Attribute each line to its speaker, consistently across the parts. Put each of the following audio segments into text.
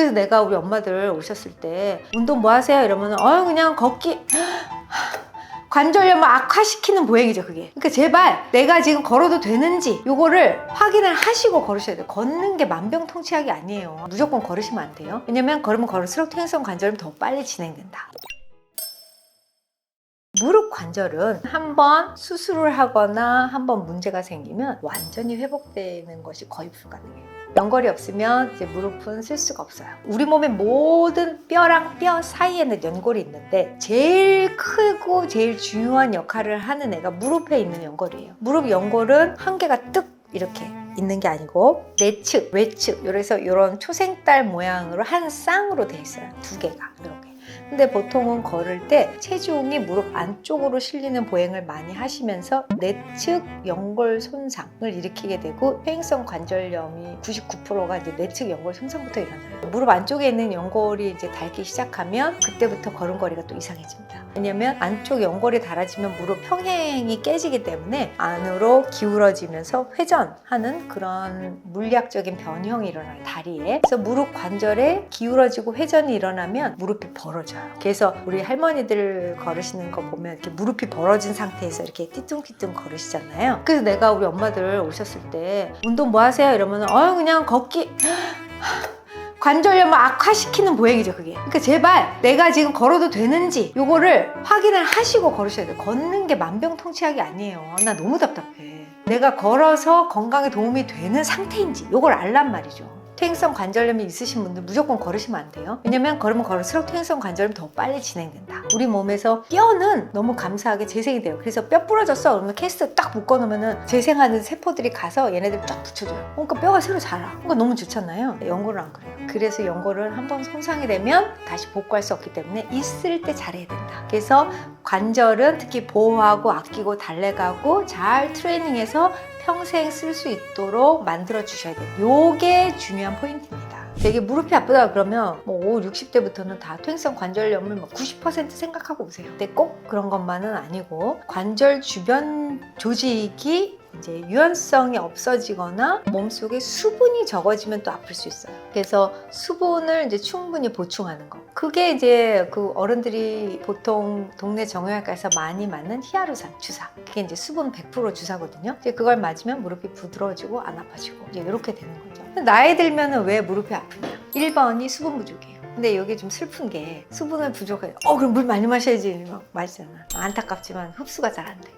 Speaker 1: 그래서 내가 우리 엄마들 오셨을 때 운동 뭐 하세요? 이러면 그냥 걷기. 관절염을 악화시키는 보행이죠, 그게. 그러니까 제발 내가 지금 걸어도 되는지 요거를 확인을 하시고 걸으셔야 돼요. 걷는 게 만병통치약이 아니에요. 무조건 걸으시면 안 돼요. 왜냐면 걸으면 걸을수록 퇴행성 관절염이 더 빨리 진행된다. 무릎 관절은 한번 수술을 하거나 한번 문제가 생기면 완전히 회복되는 것이 거의 불가능해요. 연골이 없으면 이제 무릎은 쓸 수가 없어요. 우리 몸의 모든 뼈랑 뼈 사이에는 연골이 있는데 제일 크고 제일 중요한 역할을 하는 애가 무릎에 있는 연골이에요. 무릎 연골은 한 개가 뜩 이렇게 있는 게 아니고 내측, 외측, 그래서 이런 초생딸 모양으로 한 쌍으로 돼 있어요. 두 개가 이렇게. 근데 보통은 걸을 때 체중이 무릎 안쪽으로 실리는 보행을 많이 하시면서 내측 연골 손상을 일으키게 되고 퇴행성 관절염이 99%가 이제 내측 연골 손상부터 일어나요. 무릎 안쪽에 있는 연골이 이제 닳기 시작하면 그때부터 걸음걸이가 또 이상해집니다. 왜냐면 안쪽 연골이 닳아지면 무릎 평행이 깨지기 때문에 안으로 기울어지면서 회전하는 그런 물리학적인 변형이 일어나요, 다리에. 그래서 무릎 관절에 기울어지고 회전이 일어나면 무릎이 벌어져요. 그래서 우리 할머니들 걸으시는 거 보면 이렇게 무릎이 벌어진 상태에서 이렇게 띠뚱띠뚱 걸으시잖아요. 그래서 내가 우리 엄마들 오셨을 때 운동 뭐 하세요? 이러면 그냥 걷기. 관절염을 악화시키는 보행이죠, 그게. 그러니까 제발 내가 지금 걸어도 되는지 요거를 확인을 하시고 걸으셔야 돼요. 걷는 게 만병통치약이 아니에요. 나 너무 답답해. 내가 걸어서 건강에 도움이 되는 상태인지 요걸 알란 말이죠. 퇴행성 관절염이 있으신 분들 무조건 걸으시면 안 돼요. 왜냐면 걸으면 걸을수록 퇴행성 관절염이 더 빨리 진행된다. 우리 몸에서 뼈는 너무 감사하게 재생이 돼요. 그래서 뼈 부러졌어 그러면 캐스트 딱 묶어놓으면 재생하는 세포들이 가서 얘네들 쫙 붙여줘요. 그러니까 뼈가 새로 자라. 그러니까 너무 좋잖아요. 연골은 안 그래요. 그래서 연골은 한번 손상이 되면 다시 복구할 수 없기 때문에 있을 때 잘해야 된다. 그래서 관절은 특히 보호하고 아끼고 달래가고 잘 트레이닝해서 평생 쓸 수 있도록 만들어 주셔야 돼요. 요게 중요한 포인트입니다. 되게 무릎이 아프다 그러면 60대부터는 다 퇴행성 관절염을 90% 생각하고 오세요. 근데 꼭 그런 것만은 아니고 관절 주변 조직이 이제 유연성이 없어지거나 몸속에 수분이 적어지면 또 아플 수 있어요. 그래서 수분을 이제 충분히 보충하는 거. 그게 이제 그 어른들이 보통 동네 정형외과에서 많이 맞는 히아루산 주사. 그게 이제 수분 100% 주사거든요. 이제 그걸 맞으면 무릎이 부드러워지고 안 아파지고 이제 이렇게 되는 거죠. 나이 들면은 왜 무릎이 아프냐? 1번이 수분 부족이에요. 근데 여기 좀 슬픈 게 수분을 부족해요. 그럼 물 많이 마셔야지 막 마시잖아. 안타깝지만 흡수가 잘 안 돼.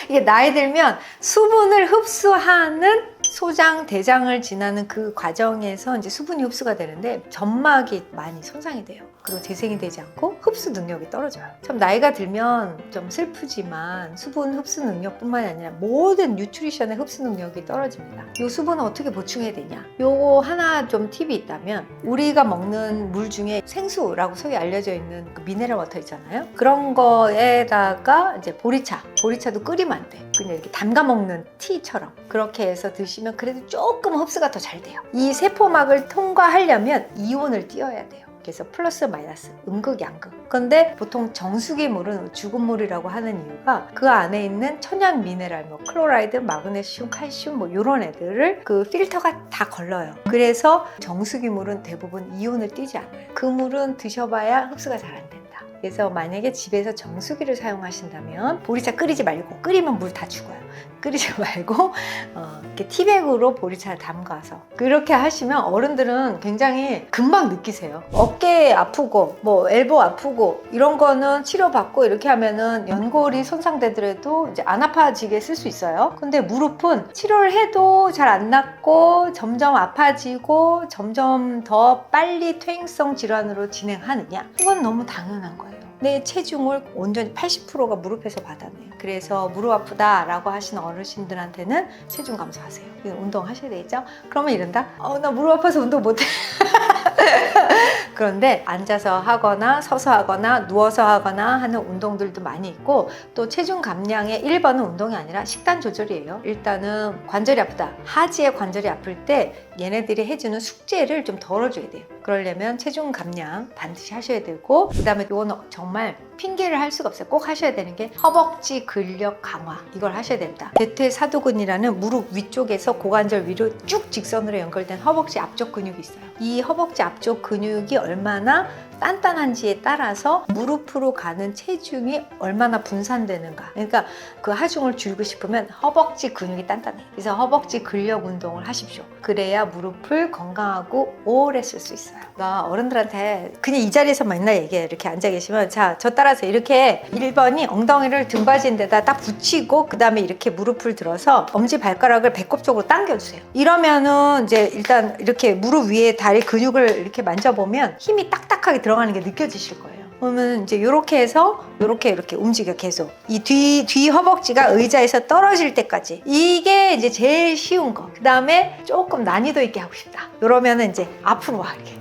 Speaker 1: 이게 나이 들면 수분을 흡수하는 소장, 대장을 지나는 그 과정에서 이제 수분이 흡수가 되는데 점막이 많이 손상이 돼요. 그리고 재생이 되지 않고 흡수 능력이 떨어져요. 참 나이가 들면 좀 슬프지만 수분 흡수 능력뿐만이 아니라 모든 뉴트리션의 흡수 능력이 떨어집니다. 이 수분은 어떻게 보충해야 되냐? 요거 하나 좀 팁이 있다면 우리가 먹는 물 중에 생수라고 소위 알려져 있는 그 미네랄 워터 있잖아요. 그런 거에다가 이제 보리차도 끓이면 안 돼. 그냥 이렇게 담가 먹는 티처럼 그렇게 해서 드시면 그래도 조금 흡수가 더 잘 돼요. 이 세포막을 통과하려면 이온을 띄어야 돼요. 그래서 플러스 마이너스, 음극, 양극. 그런데 보통 정수기 물은 죽은 물이라고 하는 이유가 그 안에 있는 천연 미네랄, 클로라이드, 마그네슘, 칼슘 이런 애들을 그 필터가 다 걸러요. 그래서 정수기 물은 대부분 이온을 띄지 않아요. 그 물은 드셔봐야 흡수가 잘 안 된다. 그래서 만약에 집에서 정수기를 사용하신다면 보리차 끓이지 말고, 끓이면 물 다 죽어요. 끓이지 말고 이렇게 티백으로 보리차를 담가서 그렇게 하시면 어른들은 굉장히 금방 느끼세요. 어깨 아프고 엘보 아프고 이런 거는 치료받고 이렇게 하면은 연골이 손상되더라도 이제 안 아파지게 쓸 수 있어요. 근데 무릎은 치료를 해도 잘 안 낫고 점점 아파지고 점점 더 빨리 퇴행성 질환으로 진행하느냐? 이건 너무 당연한 거예요. 내 체중을 온전히 80%가 무릎에서 받아내요. 그래서 무릎 아프다 라고 하시는 어르신들한테는 체중 감소하세요. 운동하셔야 되겠죠? 그러면 이런다? 나 무릎 아파서 운동 못해. 그런데 앉아서 하거나 서서 하거나 누워서 하거나 하는 운동들도 많이 있고, 또 체중 감량의 1번은 운동이 아니라 식단 조절이에요. 일단은 관절이 아프다. 하지의 관절이 아플 때 얘네들이 해주는 숙제를 좀 덜어줘야 돼요. 그러려면 체중 감량 반드시 하셔야 되고, 그 다음에 이건 정말 핑계를 할 수가 없어요. 꼭 하셔야 되는 게 허벅지 근력 강화, 이걸 하셔야 됩니다. 대퇴사두근이라는 무릎 위쪽에서 고관절 위로 쭉 직선으로 연결된 허벅지 앞쪽 근육이 있어요. 이 허벅지 앞쪽 근육이 얼마나 단단한지에 따라서 무릎으로 가는 체중이 얼마나 분산되는가. 그러니까 그 하중을 줄이고 싶으면 허벅지 근육이 단단해. 그래서 허벅지 근력 운동을 하십시오. 그래야 무릎을 건강하고 오래 쓸 수 있어요. 나 어른들한테 그냥 이 자리에서 맨날 얘기해. 이렇게 앉아 계시면, 자, 저 따라서 이렇게 1번이 엉덩이를 등받이인데다 딱 붙이고, 그 다음에 이렇게 무릎을 들어서 엄지발가락을 배꼽 쪽으로 당겨주세요. 이러면은 이제 일단 이렇게 무릎 위에 다리 근육을 이렇게 만져보면 힘이 딱딱하게 들어가는 게 느껴지실 거예요. 그러면 이제 이렇게 해서 이렇게 움직여. 계속 이 뒤 허벅지가 의자에서 떨어질 때까지. 이게 이제 제일 쉬운 거. 그 다음에 조금 난이도 있게 하고 싶다, 이러면은 이제 앞으로 와, 이렇게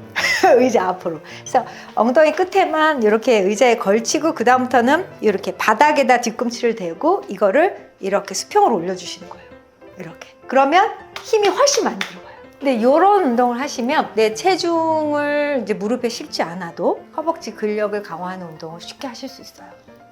Speaker 1: 의자 앞으로. 그래서 엉덩이 끝에만 이렇게 의자에 걸치고, 그 다음부터는 이렇게 바닥에다 뒤꿈치를 대고 이거를 이렇게 수평으로 올려주시는 거예요. 이렇게. 그러면 힘이 훨씬 많이 들어가요. 근데 이런 운동을 하시면 내 체중을 이제 무릎에 실지 않아도 허벅지 근력을 강화하는 운동을 쉽게 하실 수 있어요.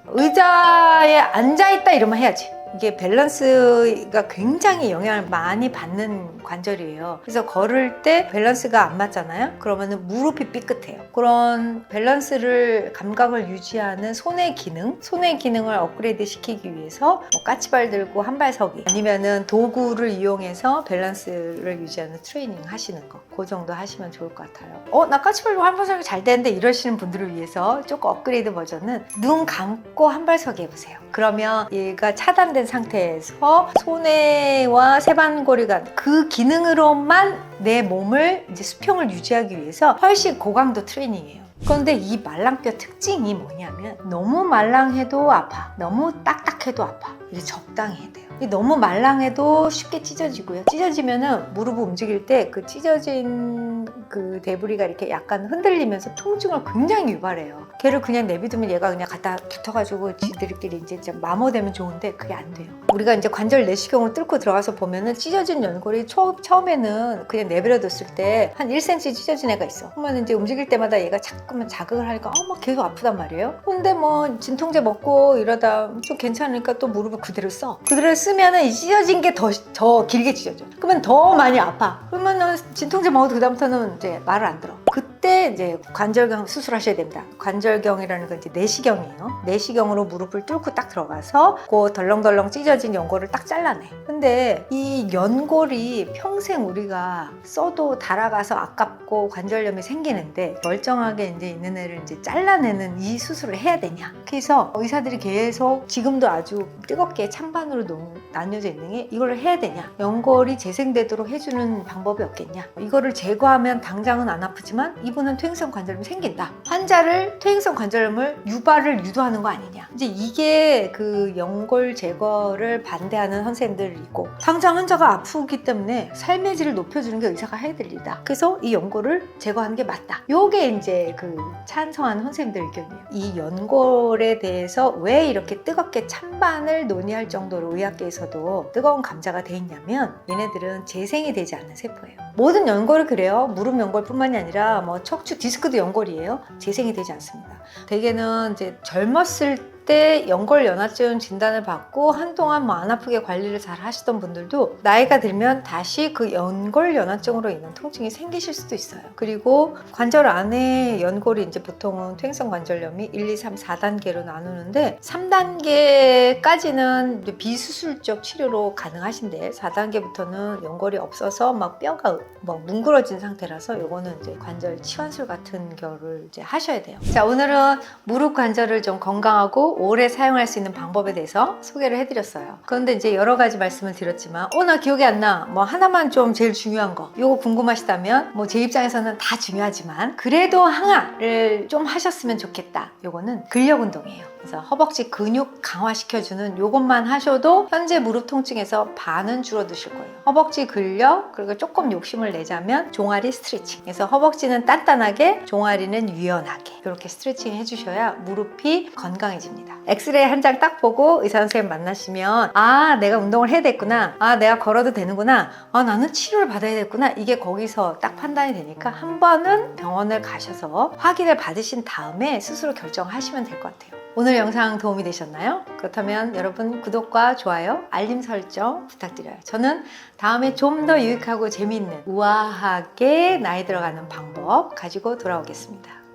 Speaker 1: 의자에 앉아있다 이러면 해야지. 이게 밸런스가 굉장히 영향을 많이 받는 관절이에요. 그래서 걸을 때 밸런스가 안 맞잖아요. 그러면 무릎이 삐끗해요. 그런 밸런스를, 감각을 유지하는 손의 기능을 업그레이드 시키기 위해서 뭐 까치발 들고 한 발 서기, 아니면은 도구를 이용해서 밸런스를 유지하는 트레이닝 하시는 거, 그 정도 하시면 좋을 것 같아요. 나 까치발 들고 한 발 서기 잘 되는데, 이러시는 분들을 위해서 조금 업그레이드 버전은 눈 감고 한 발 서기 해보세요. 그러면 얘가 차단된 상태에서 손해와 세반고리가 그 기능으로만 내 몸을 이제 수평을 유지하기 위해서 훨씬 고강도 트레이닝이에요. 그런데 이 말랑뼈 특징이 뭐냐면, 너무 말랑해도 아파, 너무 딱딱해도 아파. 이제 적당히 해야 돼요. 너무 말랑해도 쉽게 찢어지고요. 찢어지면은 무릎을 움직일 때 그 찢어진 그 데브리가 이렇게 약간 흔들리면서 통증을 굉장히 유발해요. 걔를 그냥 내비두면 얘가 그냥 갖다 붙어가지고 지들끼리 이제 좀 마모되면 좋은데, 그게 안 돼요. 우리가 이제 관절 내시경을 뚫고 들어가서 보면은 찢어진 연골이 처음에는 그냥 내버려뒀을 때 한 1cm 찢어진 애가 있어. 그러면 이제 움직일 때마다 얘가 자꾸만 자극을 하니까 막 계속 아프단 말이에요. 근데 뭐 진통제 먹고 이러다 좀 괜찮으니까 또 무릎을 그대로 써. 그대로 쓰면은 이 찢어진 게 더 길게 찢어져. 그러면 더 많이 아파. 그러면은 진통제 먹어도 그다음부터는 이제 말을 안 들어. 그때 이제 관절경 수술하셔야 됩니다. 관절경이라는 건 이제 내시경이에요. 내시경으로 무릎을 뚫고 딱 들어가서 그 덜렁덜렁 찢어진 연골을 딱 잘라내. 근데 이 연골이 평생 우리가 써도 닳아가서 아깝고 관절염이 생기는데, 멀쩡하게 이제 있는 애를 이제 잘라내는 이 수술을 해야 되냐. 그래서 의사들이 계속 지금도 아주 뜨겁게 찬반으로 나뉘어져 있는 게, 이걸 해야 되냐, 연골이 재생되도록 해주는 방법이 없겠냐, 이거를 제거하면 당장은 안 아프지만 이분은 퇴행성 관절염이 생긴다, 환자를 퇴행성 관절염을 유도하는 거 아니냐. 이제 이게 그 연골 제거를 반대하는 선생님들이 있고, 당장 환자가 아프기 때문에 삶의 질을 높여주는 게 의사가 해야 될 일이다. 그래서 이 연골을 제거하는 게 맞다. 요게 이제 그 찬성하는 선생님들 의견이에요. 이 연골에 대해서 왜 이렇게 뜨겁게 찬반을 논의할 정도로 의학계에서도 뜨거운 감자가 돼 있냐면, 얘네들은 재생이 되지 않는 세포예요. 모든 연골이 그래요. 무릎 연골뿐만이 아니라 뭐 척추 디스크도 연골이에요. 재생이 되지 않습니다. 대개는 이제 젊었을 때 연골연화증 진단을 받고 한동안 뭐 안 아프게 관리를 잘 하시던 분들도 나이가 들면 다시 그 연골연화증으로 인한 통증이 생기실 수도 있어요. 그리고 관절 안에 연골이 이제 보통은 퇴행성 관절염이 1, 2, 3, 4단계로 나누는데, 3단계까지는 비수술적 치료로 가능하신데, 4단계부터는 연골이 없어서 막 뼈가 뭐 뭉그러진 상태라서 요거는 이제 관절 치환술 같은 거를 이제 하셔야 돼요. 자, 오늘은 무릎 관절을 좀 건강하고 오래 사용할 수 있는 방법에 대해서 소개를 해드렸어요. 그런데 이제 여러 가지 말씀을 드렸지만, 나 기억이 안 나, 뭐 하나만 좀 제일 중요한 거, 요거 궁금하시다면 뭐 제 입장에서는 다 중요하지만 그래도 하나를 좀 하셨으면 좋겠다, 요거는 근력 운동이에요. 그래서 허벅지 근육 강화시켜주는 요것만 하셔도 현재 무릎 통증에서 반은 줄어드실 거예요. 허벅지 근력, 그리고 조금 욕심을 내자면 종아리 스트레칭. 그래서 허벅지는 단단하게, 종아리는 유연하게 이렇게 스트레칭 해주셔야 무릎이 건강해집니다. 엑스레이 한 장 딱 보고 의사 선생님 만나시면 아, 내가 운동을 해야 됐구나. 아, 내가 걸어도 되는구나. 아, 나는 치료를 받아야 됐구나. 이게 거기서 딱 판단이 되니까 한 번은 병원을 가셔서 확인을 받으신 다음에 스스로 결정하시면 될 것 같아요. 오늘 영상 도움이 되셨나요? 그렇다면 여러분 구독과 좋아요, 알림 설정 부탁드려요. 저는 다음에 좀 더 유익하고 재미있는 우아하게 나이 들어가는 방법 가지고 돌아오겠습니다.